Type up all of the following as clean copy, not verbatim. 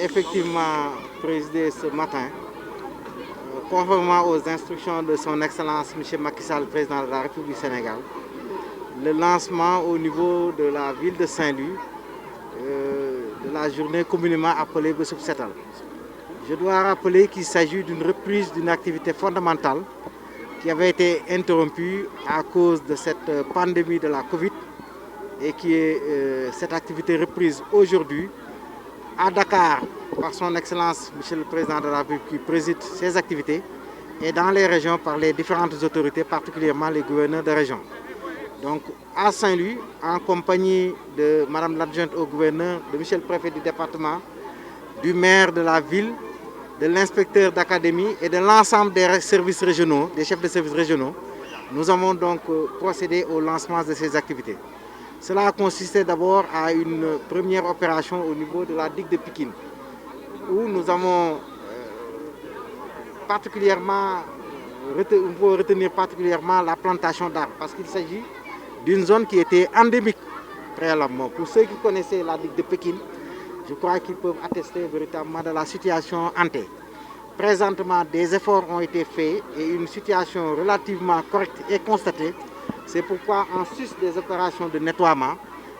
effectivement présidé ce matin, conformément aux instructions de son Excellence M. Macky Sall, président de la République du Sénégal, le lancement au niveau de la ville de Saint-Louis de la journée communément appelée Bessouk Setal. Je dois rappeler qu'il s'agit d'une reprise d'une activité fondamentale qui avait été interrompue à cause de cette pandémie de la Covid et qui est cette activité reprise aujourd'hui à Dakar par son Excellence Monsieur le Président de la République qui préside ces activités et dans les régions par les différentes autorités, particulièrement les gouverneurs de région. Donc à Saint-Louis, en compagnie de Madame l'adjointe au gouverneur, de Monsieur le préfet du département, du maire de la ville, de l'inspecteur d'académie et de l'ensemble des services régionaux, des chefs de services régionaux, nous avons donc procédé au lancement de ces activités. Cela a consisté d'abord à une première opération au niveau de la digue de Pikine, où nous avons retenir particulièrement la plantation d'arbres, parce qu'il s'agit d'une zone qui était endémique préalablement. Pour ceux qui connaissaient la digue de Pikine, je crois qu'ils peuvent attester véritablement de la situation hantée. Présentement, des efforts ont été faits et une situation relativement correcte est constatée. C'est pourquoi, en sus des opérations de nettoiement,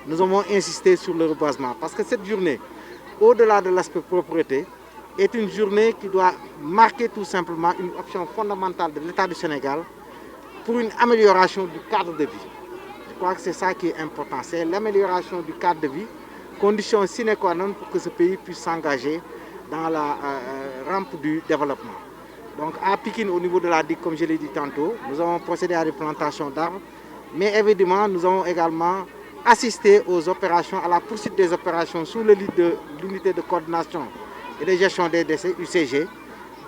nous avons insisté sur le reboisement. Parce que cette journée, au-delà de l'aspect propreté, est une journée qui doit marquer tout simplement une option fondamentale de l'État du Sénégal pour une amélioration du cadre de vie. Je crois que c'est ça qui est important, c'est l'amélioration du cadre de vie, condition sine qua non pour que ce pays puisse s'engager dans la rampe du développement. Donc à Pikine, au niveau de la digue, comme je l'ai dit tantôt, nous avons procédé à des plantations d'arbres, mais évidemment nous avons également assisté aux opérations, à la poursuite des opérations sous le lead de l'unité de coordination et de gestion des décès, UCG,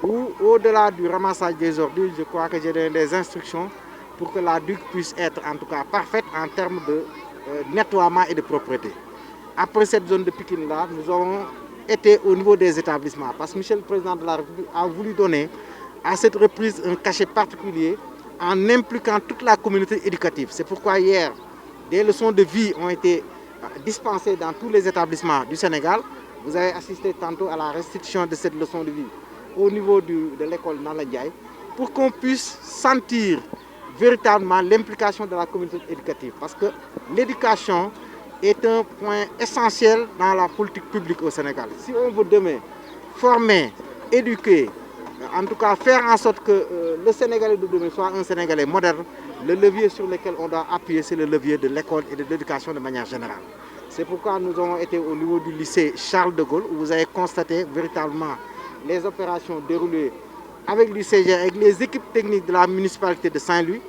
où au-delà du ramassage des ordures, je crois que j'ai donné des instructions pour que la digue puisse être en tout cas parfaite en termes de nettoiement et de propreté. Après cette zone de Pikine-là, nous avons été au niveau des établissements, parce que M. le Président de la République a voulu donner à cette reprise un cachet particulier en impliquant toute la communauté éducative. C'est pourquoi hier, des leçons de vie ont été dispensées dans tous les établissements du Sénégal. Vous avez assisté tantôt à la restitution de cette leçon de vie au niveau de l'école Nala Ndiaye, pour qu'on puisse sentir véritablement l'implication de la communauté éducative. Parce que l'éducation est un point essentiel dans la politique publique au Sénégal. Si on veut demain former, éduquer, en tout cas faire en sorte que le Sénégalais de demain soit un Sénégalais moderne, le levier sur lequel on doit appuyer, c'est le levier de l'école et de l'éducation de manière générale. C'est pourquoi nous avons été au niveau du lycée Charles de Gaulle, où vous avez constaté véritablement les opérations déroulées avec l'UCG, avec les équipes techniques de la municipalité de Saint-Louis,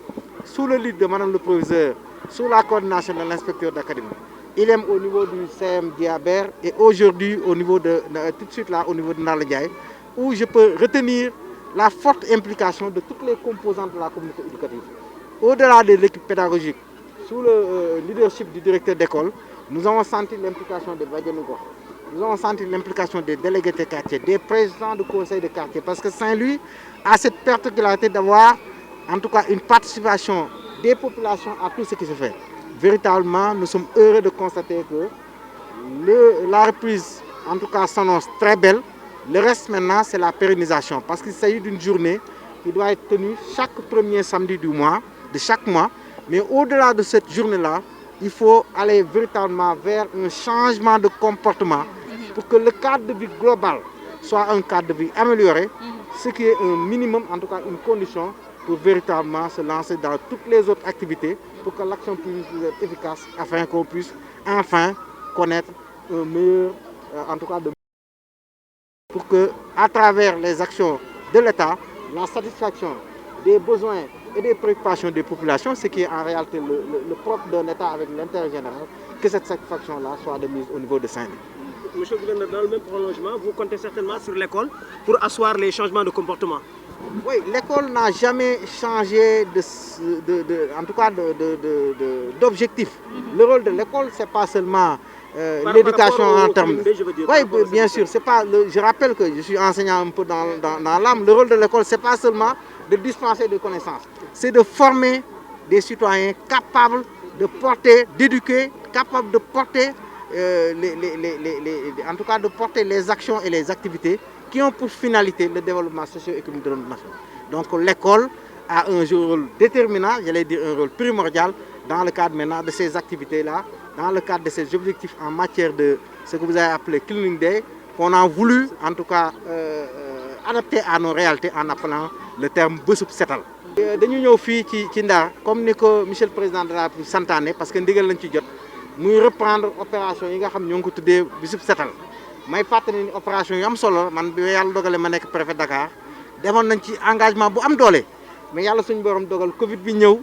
sous le lead de Madame le Proviseur, sous la coordination de l'inspecteur d'académie. Il est au niveau du CM Diabert et aujourd'hui au niveau tout de suite là au niveau de Naladiaï, où je peux retenir la forte implication de toutes les composantes de la communauté éducative. Au-delà de l'équipe pédagogique, sous le leadership du directeur d'école, nous avons senti l'implication des Badjanougo. Nous avons senti l'implication des délégués de quartier, des présidents de conseil de quartier, parce que Saint-Louis a cette particularité d'avoir en tout cas une participation des populations à tout ce qui se fait. Véritablement, nous sommes heureux de constater que la reprise, en tout cas, s'annonce très belle. Le reste maintenant, c'est la pérennisation, parce qu'il s'agit d'une journée qui doit être tenue chaque premier samedi du mois, de chaque mois. Mais au-delà de cette journée-là, il faut aller véritablement vers un changement de comportement pour que le cadre de vie global soit un cadre de vie amélioré, ce qui est un minimum, en tout cas une condition pour véritablement se lancer dans toutes les autres activités pour que l'action puisse être efficace afin qu'on puisse enfin connaître un meilleur, en tout cas pour que à travers les actions de l'État, la satisfaction des besoins et des préoccupations des populations, ce qui est en réalité le propre d'un État avec l'intérêt général, que cette satisfaction-là soit de mise au niveau de Saint-Louis. Monsieur le gouverneur, dans le même prolongement, vous comptez certainement sur l'école pour asseoir les changements de comportement. Oui, l'école n'a jamais changé en tout cas d'objectif. Le rôle de l'école, ce n'est pas seulement l'éducation en termes... Oui, bien sûr. Je rappelle que je suis enseignant un peu dans l'âme. Le rôle de l'école, ce n'est pas seulement de dispenser des connaissances. C'est de former des citoyens capables de porter, d'éduquer, capables de porter en tout cas de porter les actions et les activités qui ont pour finalité le développement socio-économique de notre nation. Donc l'école a un rôle déterminant, j'allais dire un rôle primordial dans le cadre maintenant de ces activités-là, dans le cadre de ces objectifs en matière de ce que vous avez appelé Cleaning Day, qu'on a voulu en tout cas adapter à nos réalités en appelant le terme Bésub Setal. dañu ñëw fii ci Ndar comme ni ko monsieur le président de la République santaane parce que ndigal lañ ci jot muy reprendre opération yi nga xam ñoo ngi ko tuddee Bésub Setal may fàttali ni opération yu am solo man bi yàlla dogale ma nekk préfet Dakar demoon nañ ci engagement bu am doole mais yàlla suñu borom dogal Covid bi ñëw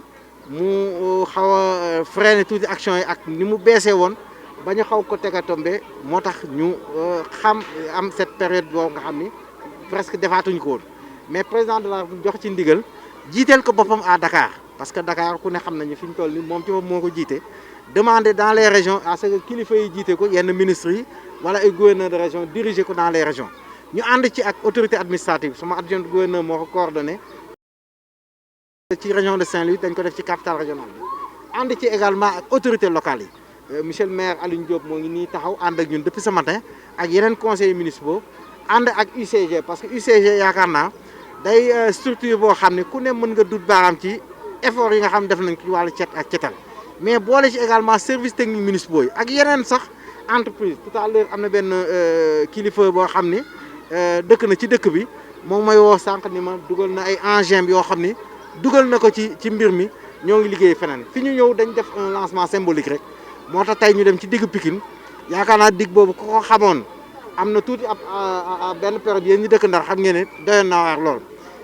mu xaw a freiné tuuti action yi ak ni mu beesee woon ba ñu xaw ko teg a tombé moo tax ñu xam am cette période boobu nga xam ni presque defaatuñu ko woon mais président de la République jox ci ndigal jiiteel ko boppam à Dakar parce que Dakar ku ne xam nañu fi ñu toll nii moom ci boppam moo ko jiite demander dans les régions à ce que kilifa yi jiite ko yenn ministres yi wala ay gouverneurs de région diriger ko dans les régions ñu ànd ci ak autorité administrative sama adjoint gouverneur moo ko coordonné ci région de Saint-Louis dañ ko def ci capitale régionale bi ànd ci également ak autorités locales yi monsieur le maire Alioune Diop moo ngi nii taxaw ànd ak ñun depuis ce matin ak yeneen conseillers municipaux ànd ak UCG parce que UCG yaakaar naa day structure boo xam ne ku ne mën nga dut baaraam ci effort yi nga xam def nañ ko ci wàllu cet ak cetal mais boole ci également service technique municipaux yi ak yeneen sax entreprise tout à l'heure am na benn kilifa boo xam ni dëkk na ci dëkk bi moom may woo sànq ni ma dugal na ay engins yoo xam ni dugal na ko ci mbir mi ñoo ngi liggéey feneen fi ñu ñëw dañ def un lancement symbolique rek moo tax tey ñu dem ci digg Pikine yaakaar naa digg boobu ku ko xamoon am na tuuti ab benn période yéen ñi dëkk Ndar xam ngeen ne doyoon naa waar lool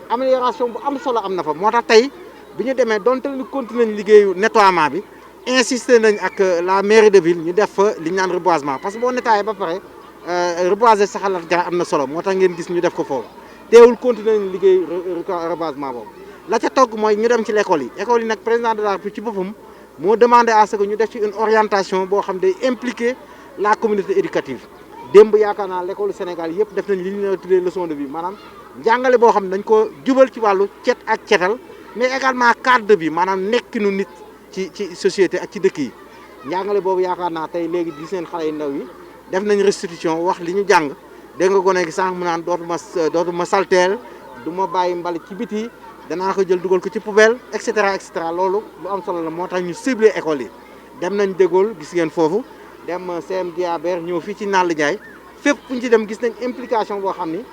amélioration bu am solo am na fa moo tax tey bi ñu demee donte ñu continuer nañ liggéeyu nettoiement bi insister nañ ak la mairie de ville ñu def fa li ñu naan reboisement parce que boo nettoyé ba pare reboiser saxalat garab am na solo moo tax ngeen gis ñu def ko foofu teewul continuer nañ liggéey reboisement boobu la ca togg mooy ñu dem ci l'école yi nag président de la République ci boppam moo demandé à ce que ñu def ci une orientation boo xam day impliquer la communauté éducative démb yaakaar naa l'école Sénégal yëpp def nañ li ñu tuddee leçon de vie maanaam njàngale boo xam ne dañ ko jubal ci wàllu cet ak cetal mais également cadre de vie maanaam nekkinu nit ci société ak ci dëkk yi njàngale boobu yaakaar naa tey léegi gis ngeen xale yu ndaw yi def nañ restitution wax li ñu jàng dégg nga gone gi sànq mu naan dootuma salteel du ma bàyyi mbalit ci biti danaa ko jël dugal ko ci poubelle et cetera loolu lu am solo la moo tax ñu ciblé école yi dem nañ dégool gis ngeen foofu dem CM Guiabert ñëw fii ci Nalla Ndiaye fépp fu ñu ci dem gis nañ implication boo xam ni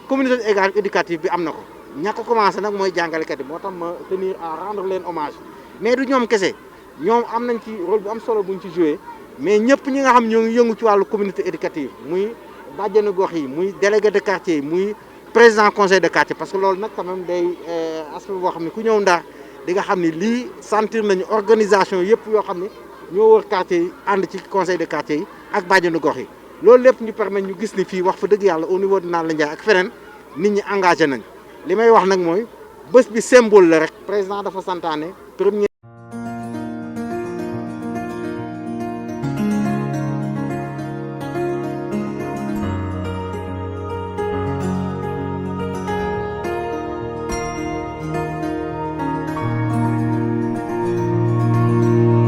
communauté éducative bi am na ko ña ko commencé nag mooy jàngalekat yi moo tax ma tenir à rendre leen hommage mais du ñoom kese ñoom am nañ ci rôle bu am solo buñ ci joué mais ñëpp ñi nga xam ñoo ngi yëngu ci wàllu communauté éducative muy bàjjenu gox yi muy délégué de quartier yi muy président conseil de quartier parce que loolu nag quand même day aspect boo xam ne ku ñëw Ndar di nga xam ni lii sentir nañu organisation yëpp yoo xam ne ñoo wër quartier yi ànd ci conseil de quartier yi ak bàjjenu gox yi loolu lépp ñu permettre ñu gis ni fii wax fa dëgg yàlla au niveau de Nalla Ndiaye ak feneen nit ñi engagé nañ li may wax nag mooy bés bi symbole la rek président dafa santaane premier